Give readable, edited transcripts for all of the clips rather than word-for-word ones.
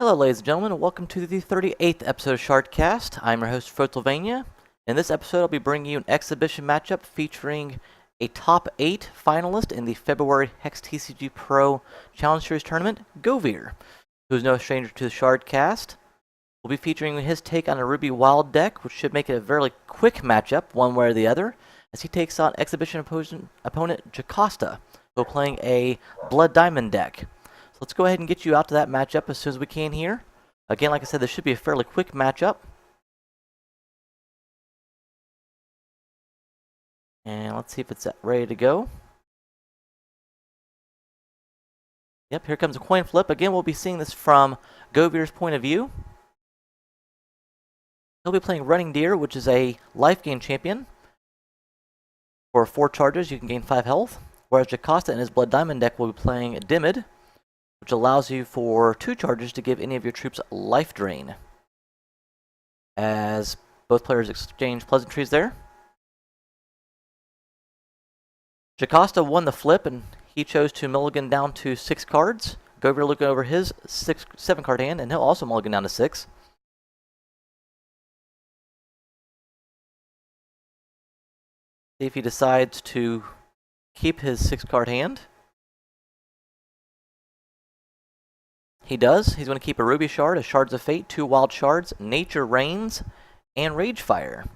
Hello, ladies and gentlemen, and welcome to the 38th episode of Shardcast. I'm your host, Photylvania. In this episode, I'll be bringing you an exhibition matchup featuring a top 8 finalist in the February Hex TCG Pro Challenge Series tournament, Govir, who's no stranger to the Shardcast. We'll be featuring his take on a Ruby Wild deck, which should make it a very quick matchup, one way or the other, as he takes on exhibition opponent Jacosta, who are playing a Blood Diamond deck. Let's go ahead and get you out to that matchup as soon as we can here. Again, like I said, this should be a fairly quick matchup. And let's see if it's ready to go. Yep, here comes a coin flip. Again, we'll be seeing this from Govir's point of view. He'll be playing Running Deer, which is a life gain champion. For 4 charges, you can gain 5 health. Whereas Jacosta in his Blood Diamond deck will be playing Dimid, which allows you for 2 charges to give any of your troops life drain. As both players exchange pleasantries there. Jacosta won the flip, and he chose to mulligan down to 6 cards. Govir looking over his 7 card hand, and he'll also mulligan down to 6. See if he decides to keep his 6 card hand. He does. He's going to keep a Ruby Shard, a Shards of Fate, 2 Wild Shards, Nature Reigns, and Ragefire.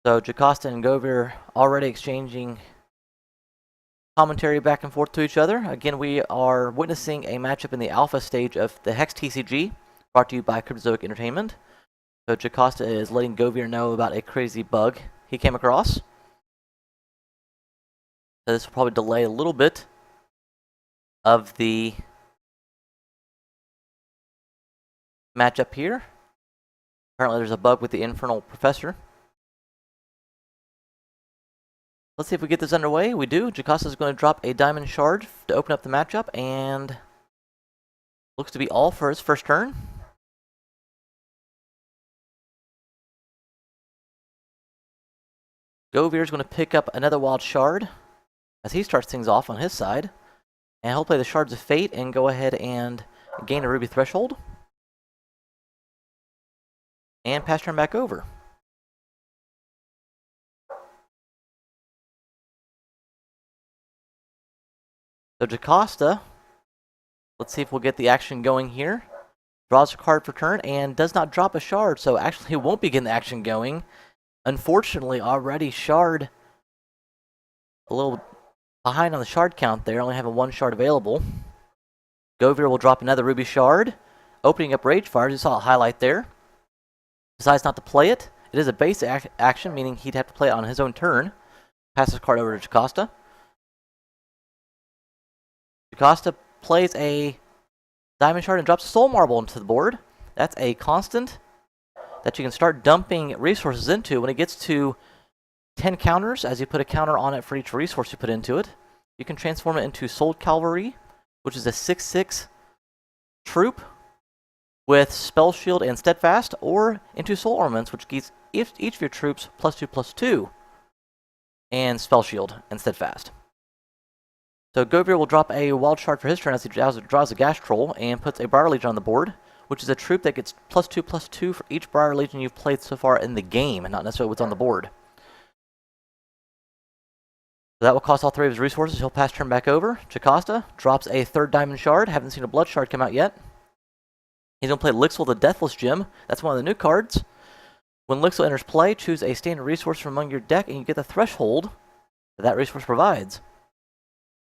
So Jacosta and Govir already exchanging commentary back and forth to each other. Again, we are witnessing a matchup in the alpha stage of the Hex TCG, brought to you by Cryptozoic Entertainment. So Jacosta is letting Govir know about a crazy bug he came across. So this will probably delay a little bit of the matchup here. Apparently there's a bug with the Infernal Professor. Let's see if we get this underway. We do. Jacosta is going to drop a Diamond Shard to open up the matchup, and looks to be all for his first turn. Govir is going to pick up another Wild Shard as he starts things off on his side. And he'll play the Shards of Fate and go ahead and gain a Ruby Threshold. And pass turn back over. So Jacosta, let's see if we'll get the action going here. Draws a card for turn and does not drop a Shard, so actually he won't be getting the action going. Unfortunately, already Shard a little behind on the Shard count there, only having 1 Shard available. Govir will drop another Ruby Shard, opening up Ragefire. You saw a highlight there. Decides not to play it. It is a base action, meaning he'd have to play it on his own turn. Passes the card over to Jacosta. Jacosta plays a Diamond Shard and drops a Soul Marble into the board. That's a constant that you can start dumping resources into. When it gets to 10 counters, as you put a counter on it for each resource you put into it, you can transform it into Soul Cavalry, which is a 6/6 troop with Spell Shield and Steadfast, or into Soul Ornaments, which gives each of your troops +2/+2, and Spell Shield and Steadfast. So Govir will drop a Wild Shard for his turn as he draws a Gas Troll and puts a Briar Legion on the board, which is a troop that gets +2/+2 for each Briar Legion you've played so far in the game, and not necessarily what's on the board. So that will cost all 3 of his resources. He'll pass turn back over. Jacosta drops a 3rd Diamond Shard. Haven't seen a Blood Shard come out yet. He's going to play Lixil the Deathless Gem. That's one of the new cards. When Lixil enters play, choose a standard resource from among your deck, and you get the threshold that resource provides. So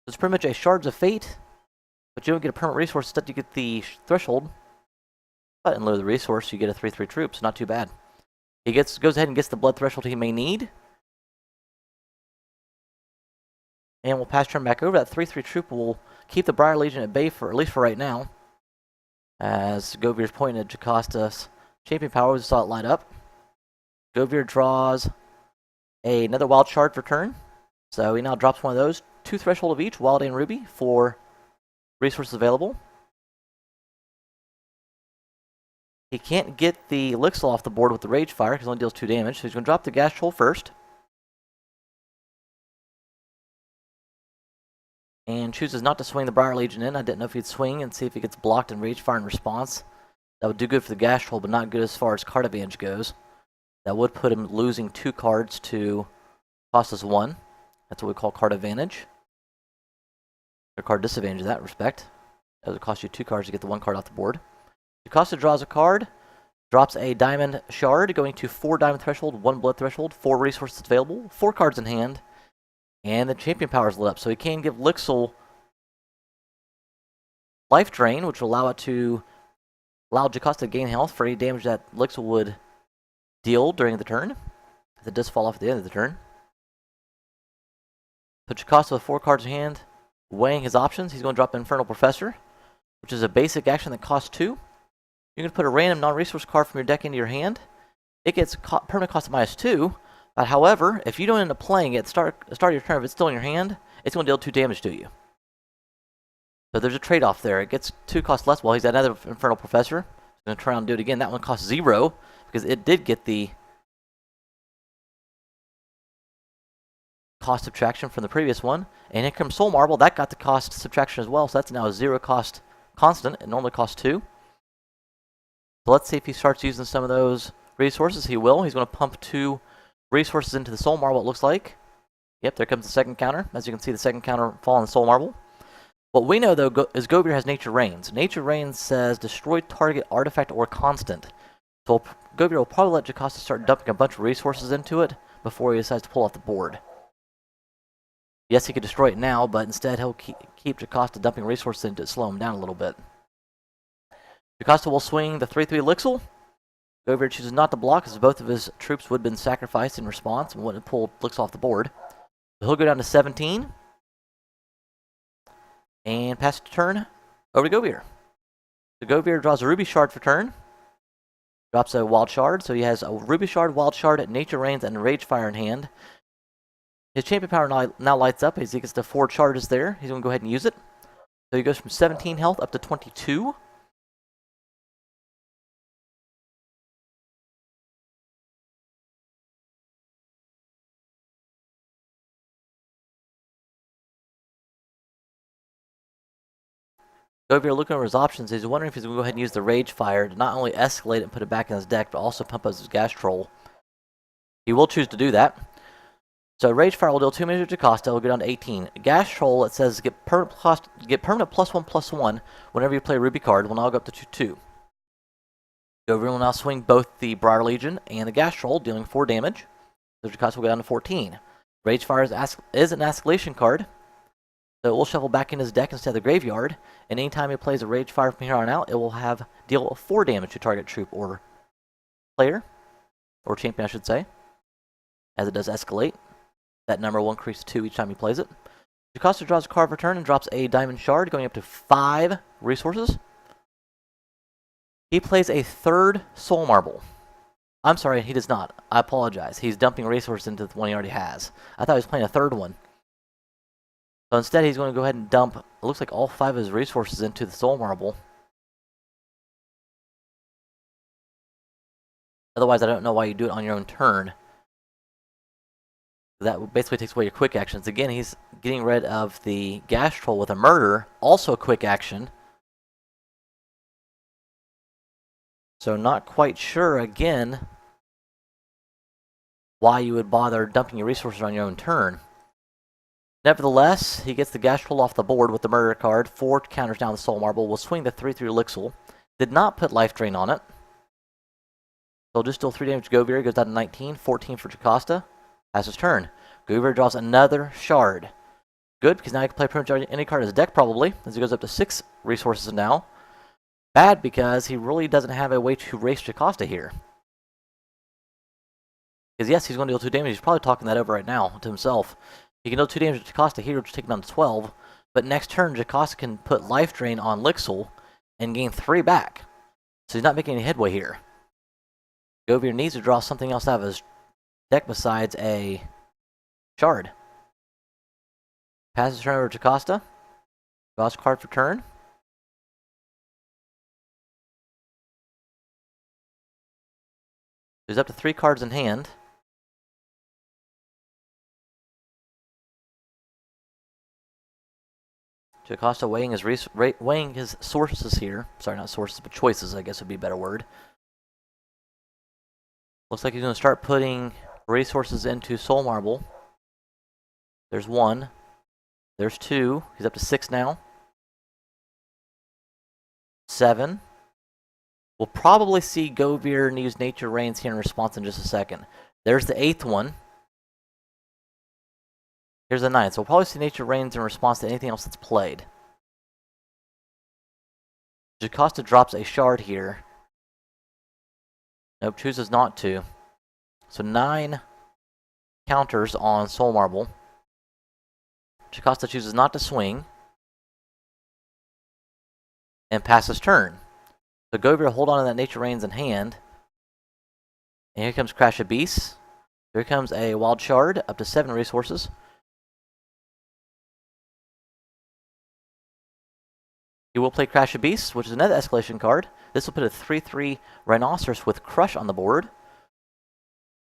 it's pretty much a Shards of Fate, but you don't get a permanent resource, instead you get the threshold. But in lieu of the resource, you get a 3/3 troop, so not too bad. He goes ahead and gets the blood threshold he may need. And we'll pass turn back over. That 3/3 troop will keep the Briar Legion at bay for at least for right now. As Govir's pointing at Jacosta's champion power, we saw it light up. Govir draws another Wild Shard for turn. So he now drops one of those. 2 threshold of each, Wild and Ruby, for resources available. He can't get the Lixil off the board with the Ragefire because it only deals 2 damage, so he's going to drop the Gas Troll first. and chooses not to swing the Briar Legion in. I didn't know if he'd swing and see if he gets blocked and Rage Fire in response. That would do good for the Gas Troll, but not good as far as card advantage goes. That would put him losing 2 cards to cost us 1. That's what we call card advantage. Or card disadvantage in that respect. It would cost you 2 cards to get the 1 card off the board. Jacosta draws a card, drops a diamond shard, going to 4 diamond threshold, 1 blood threshold, 4 resources available, 4 cards in hand, and the champion power is lit up. So he can give Lixel life drain, which will allow Jacosta to gain health for any damage that Lixel would deal during the turn. If it does fall off at the end of the turn. Put Jacosta with 4 cards in hand, weighing his options. He's going to drop Infernal Professor, which is a basic action that costs 2. You're going to put a random non-resource card from your deck into your hand. It gets permanent cost of -2. But however, if you don't end up playing it, start of your turn, if it's still in your hand, it's going to deal 2 damage to you. So there's a trade-off there. It gets 2 costs less. Well, he's got another Infernal Professor. He's going to try and do it again. That one costs 0 because it did get the cost subtraction from the previous one. And here comes Soul Marble. That got the cost subtraction as well. So that's now a 0 cost constant. It normally costs 2. So let's see if he starts using some of those resources. He will. He's going to pump 2 resources into the Soul Marble, it looks like. Yep, there comes the second counter. As you can see, the second counter fall on the Soul Marble. What we know, though, is Govir has Nature Reigns. Nature Reigns says destroy target artifact or constant. So Govir will probably let Jacosta start dumping a bunch of resources into it before he decides to pull off the board. Yes, he could destroy it now, but instead he'll keep Jacosta dumping resources into it to slow him down a little bit. Jacosta will swing the 3/3 Elixir. Govir chooses not to block as both of his troops would have been sacrificed in response and wouldn't have pulled Elixir off the board. So he'll go down to 17. And pass the turn over to Govir. So Govir draws a Ruby Shard for turn. Drops a Wild Shard. So he has a Ruby Shard, Wild Shard, Nature Reigns, and Rage Fire in hand. His champion power now lights up as he gets to 4 charges there. He's going to go ahead and use it. So he goes from 17 health up to 22. Govir looking over his options. He's wondering if he's going to go ahead and use the Rage Fire to not only escalate it and put it back in his deck, but also pump up his Gas Troll. He will choose to do that. So Rage Fire will deal 2 damage to Jacosta. Will go down to 18. Gas Troll, it says get permanent +1/+1 whenever you play a Ruby card. Will now go up to 2/2. Govir will now swing both the Briar Legion and the Gas Troll, dealing 4 damage. So Jacosta will go down to 14. Rage Fire is an escalation card. So it will shuffle back in his deck instead of the graveyard, and anytime he plays a Rage Fire from here on out, it will deal 4 damage to target troop or player, or champion I should say, as it does escalate. That number will increase to 2 each time he plays it. Jacosta draws a card for turn and drops a Diamond Shard, going up to 5 resources. He plays a 3rd Soul Marble. I'm sorry, he does not. I apologize. He's dumping resources into the one he already has. I thought he was playing a 3rd one. So instead, he's going to go ahead and dump, it looks like all 5 of his resources into the Soul Marble. Otherwise, I don't know why you do it on your own turn. That basically takes away your quick actions. Again, he's getting rid of the Gas Troll with a Murder, also a quick action. So not quite sure, again, why you would bother dumping your resources on your own turn. Nevertheless, he gets the Gas Troll off the board with the Murder card. 4 counters down the Soul Marble. Will swing the 3/3 Elixir. Did not put Life Drain on it. So just deal 3 damage to Govir. Goes down to 19. 14 for Jacosta. That's his turn. Govir draws another Shard. Good, because now he can play pretty much any card in his deck, probably, as he goes up to 6 resources now. Bad, because he really doesn't have a way to race Jacosta here. Because yes, he's going to deal 2 damage. He's probably talking that over right now to himself. He can deal 2 damage to Jacosta here, which will take him down to 12. But next turn, Jacosta can put Life Drain on Lixel and gain 3 back. So he's not making any headway here. Govir needs to draw something else out of his deck besides a Shard. Passes turn over to Jacosta. Draws a card for turn. He's up to 3 cards in hand. Jacosta weighing his sources here. Sorry, not sources, but choices, I guess would be a better word. Looks like he's going to start putting resources into Soul Marble. There's 1. There's 2. He's up to 6 now. 7. We'll probably see Govir use Nature Rains here in response in just a second. There's the 8th one. Here's the 9th. So we'll probably see Nature Rains in response to anything else that's played. Jacosta drops a shard here. Nope, chooses not to. So 9 counters on Soul Marble. Jacosta chooses not to swing. And passes turn. So Govir will hold on to that Nature Rains in hand. And here comes Crash of Beasts. Here comes a Wild Shard, up to 7 resources. He will play Crash of Beasts, which is another escalation card. This will put a 3/3 Rhinoceros with Crush on the board.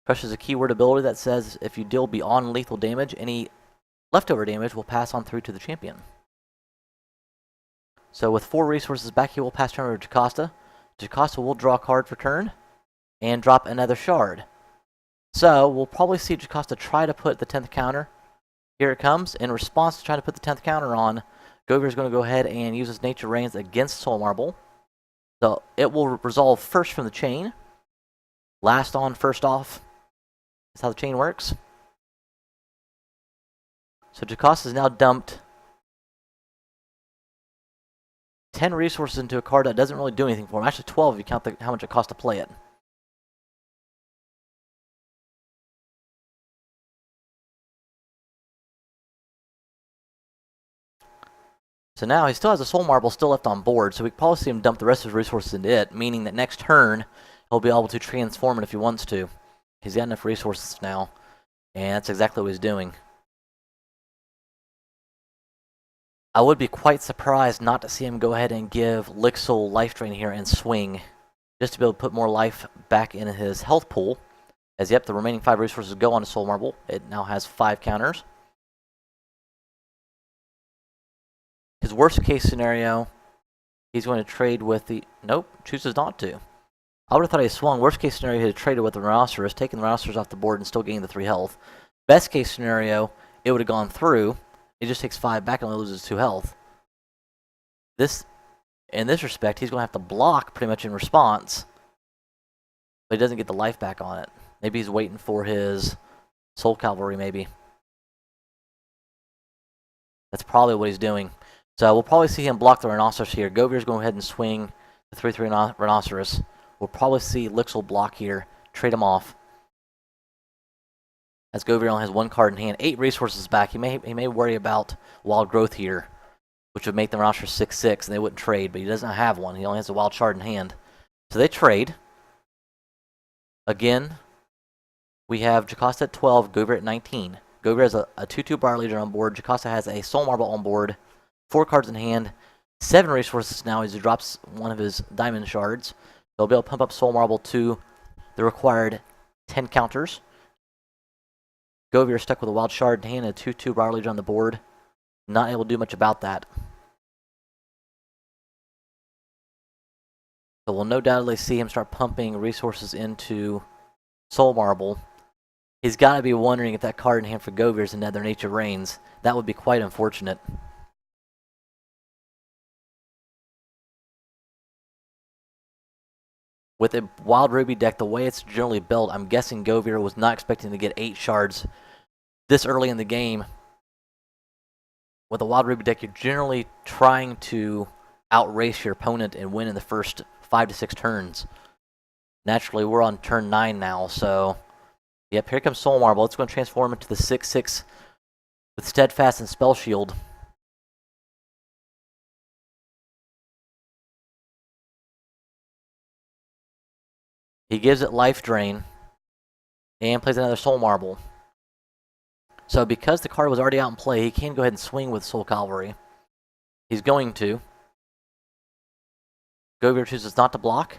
Crush is a keyword ability that says if you deal beyond lethal damage, any leftover damage will pass on through to the champion. So with 4 resources back, he will pass turn over to Jacosta. Jacosta will draw a card for turn and drop another shard. So we'll probably see Jacosta try to put the 10th counter. Here it comes. In response to trying to put the 10th counter on, Govir is going to go ahead and use his Nature Rains against Soul Marble. So it will resolve first from the chain. Last on, first off. That's how the chain works. So Jacosta has now dumped 10 resources into a card that doesn't really do anything for him. Actually 12 if you count how much it costs to play it. So now he still has a Soul Marble still left on board, so we can probably see him dump the rest of his resources into it, meaning that next turn he'll be able to transform it if he wants to. He's got enough resources now, and that's exactly what he's doing. I would be quite surprised not to see him go ahead and give Lixil Life Drain here and swing, just to be able to put more life back in his health pool. As yep, the remaining 5 resources go on to Soul Marble. It now has 5 counters. His worst case scenario, he's going to trade with the... Nope, chooses not to. I would have thought he swung. Worst case scenario, he'd have traded with the Rhinoceros, taken the Rhinoceros off the board and still gained the 3 health. Best case scenario, it would have gone through. It just takes 5 back and only loses 2 health. In this respect, he's going to have to block pretty much in response. But he doesn't get the life back on it. Maybe he's waiting for his Soul Cavalry, maybe. That's probably what he's doing. So we'll probably see him block the Rhinoceros here. Govir's going ahead and swing the 3/3 Rhinoceros. We'll probably see Lixil block here, trade him off. As Govir only has 1 card in hand, 8 resources back. He may worry about Wild Growth here, which would make the Rhinoceros 6/6, and they wouldn't trade, but he doesn't have one. He only has a Wild Shard in hand. So they trade. Again, we have Jacosta at 12, Govir at 19. Govir has a 2/2 Bar Leader on board. Jacosta has a Soul Marble on board. 4 cards in hand, 7 resources now as he drops one of his Diamond Shards. He'll be able to pump up Soul Marble to the required 10 counters. Govir is stuck with a Wild Shard in hand and a 2/2 Bar Leader on the board. Not able to do much about that. So we'll no doubtly see him start pumping resources into Soul Marble. He's got to be wondering if that card in hand for Govir is another Nature Rains. That would be quite unfortunate. With a Wild Ruby deck, the way it's generally built, I'm guessing Govir was not expecting to get 8 shards this early in the game. With a Wild Ruby deck, you're generally trying to outrace your opponent and win in the first 5 to 6 turns. Naturally, we're on turn 9 now, so... Yep, here comes Soul Marble. It's going to transform into the 6/6 with Steadfast and Spell Shield. He gives it Life Drain and plays another Soul Marble. So because the card was already out in play, he can go ahead and swing with Soul Cavalry. He's going to. Govir chooses not to block.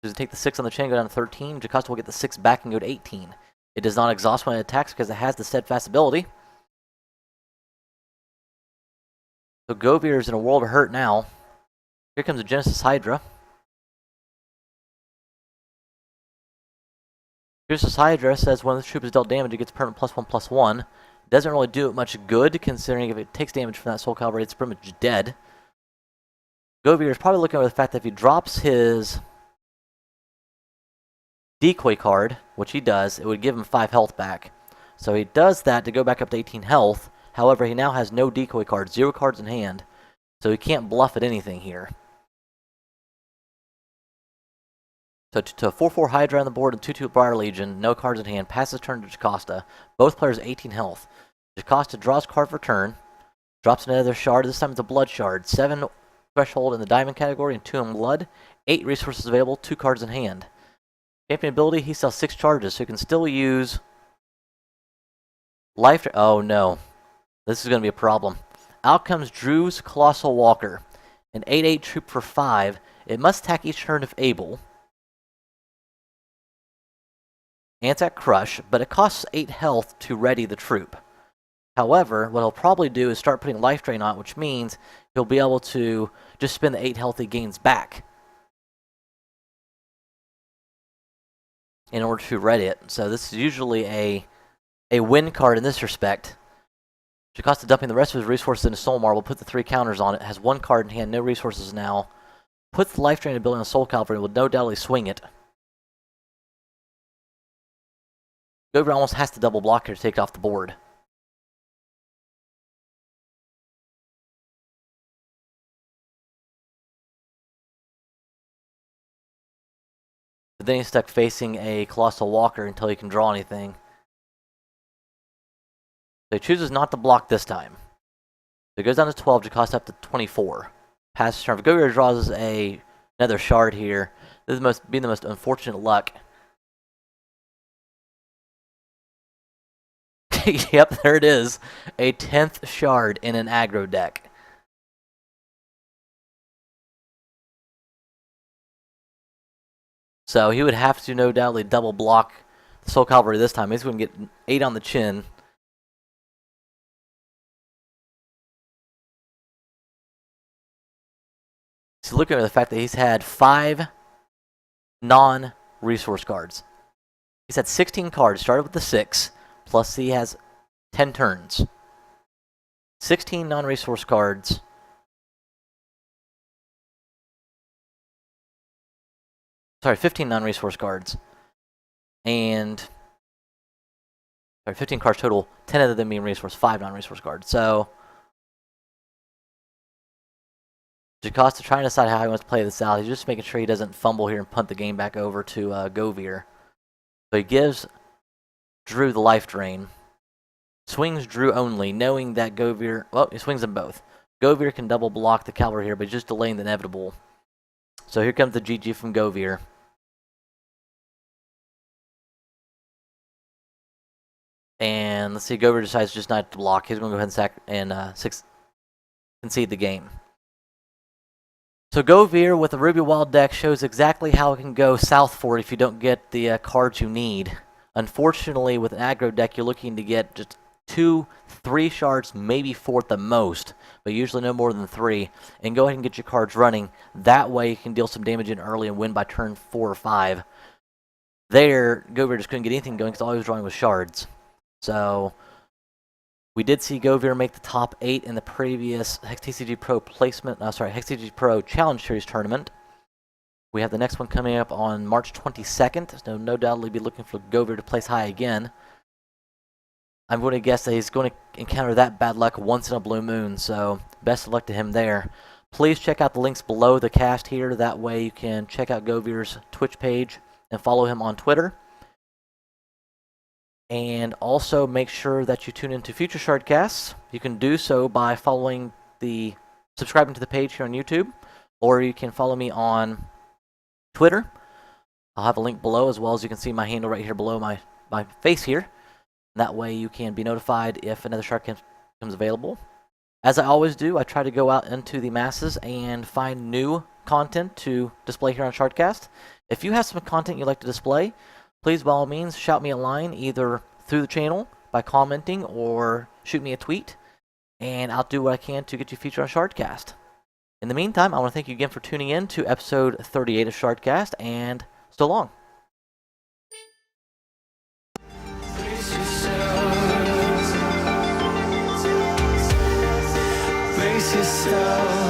Chooses to take the 6 on the chain, go down to 13. Jacosta will get the 6 back and go to 18. It does not exhaust when it attacks because it has the Steadfast ability. So Govir is in a world of hurt now. Here comes a Genesis Hydra. Genesis Hydra says when the troop is dealt damage, it gets permanent +1/+1. Doesn't really do it much good, considering if it takes damage from that Soul Cavalry, it's pretty much dead. Govir is probably looking over the fact that if he drops his decoy card, which he does, it would give him 5 health back. So he does that to go back up to 18 health. However, he now has no decoy cards, 0 cards in hand. So he can't bluff at anything here. So to a 4/4 Hydra on the board and 2/2 Briar Legion, no cards in hand, passes turn to Jacosta. Both players 18 health. Jacosta draws card for turn, drops another shard. This time it's a blood shard. 7 threshold in the diamond category and 2 in blood. 8 resources available, 2 cards in hand. Champion ability, he sells 6 charges, so he can still use life. Oh no, this is going to be a problem. Out comes Drew's Colossal Walker, an 8/8 troop for 5. It must attack each turn if able. And it's at Crush, but it costs 8 health to ready the troop. However, what he'll probably do is start putting life drain on it, which means he'll be able to just spend the 8 health he gains back in order to ready it. So this is usually a win card in this respect. Jacosta dumping the rest of his resources into Soul Marble, put the 3 counters on it, has 1 card in hand, no resources now. Puts the life drain ability on Soul Cavalry, will no doubtly swing it. Govir almost has to double block here to take it off the board. But then he's stuck facing a Colossal Walker until he can draw anything. So he chooses not to block this time. So it goes down to 12, Jacosta up to 24. Passes turn. If Govir draws another shard here, this is the most unfortunate luck. Yep, there it is. A 10th shard in an aggro deck. So he would have to no doubtly double block the Soul Cavalry this time. He's going to get 8 on the chin. So looking at the fact that he's had 5 non-resource cards. He's had 16 cards, started with the 6, plus he has 10 turns. 16 non-resource cards. Sorry, 15 non-resource cards. And 15 cards total, 10 of them being resource, 5 non-resource cards. So Jacosta trying to decide how he wants to play this out. He's just making sure he doesn't fumble here and punt the game back over to Govir. So he gives Drew the life drain. Swings Drew only, knowing that Govir... Well, he swings them both. Govir can double block the cavalry here, but just delaying the inevitable. So here comes the GG from Govir. And let's see, Govir decides just not to block. He's going to go ahead and concede the game. So Govir with the Ruby Wild deck shows exactly how it can go south for it if you don't get the cards you need. Unfortunately, with an aggro deck, you're looking to get just 2, 3 shards, maybe 4 at the most, but usually no more than 3. And go ahead and get your cards running. That way you can deal some damage in early and win by turn 4 or 5. There, Govir just couldn't get anything going because all he was drawing was shards. So we did see Govir make the top 8 in the previous HexTCG Pro HexTCG Pro Challenge Series tournament. We have the next one coming up on March 22nd. So no doubt we'll be looking for Govir to place high again. I'm going to guess that he's going to encounter that bad luck once in a blue moon, so best of luck to him there. Please check out the links below the cast here. That way you can check out Govir's Twitch page and follow him on Twitter. And also make sure that you tune into future Shardcasts. You can do so by subscribing to the page here on YouTube, or you can follow me on Twitter. I'll have a link below, as well as you can see my handle right here below my face here. That way you can be notified if another Shardcast becomes available. As I always do, I try to go out into the masses and find new content to display here on Shardcast. If you have some content you'd like to display, please, by all means, shout me a line either through the channel by commenting or shoot me a tweet, and I'll do what I can to get you featured on Shardcast. In the meantime, I want to thank you again for tuning in to episode 38 of Shardcast, and so long. Brace yourself.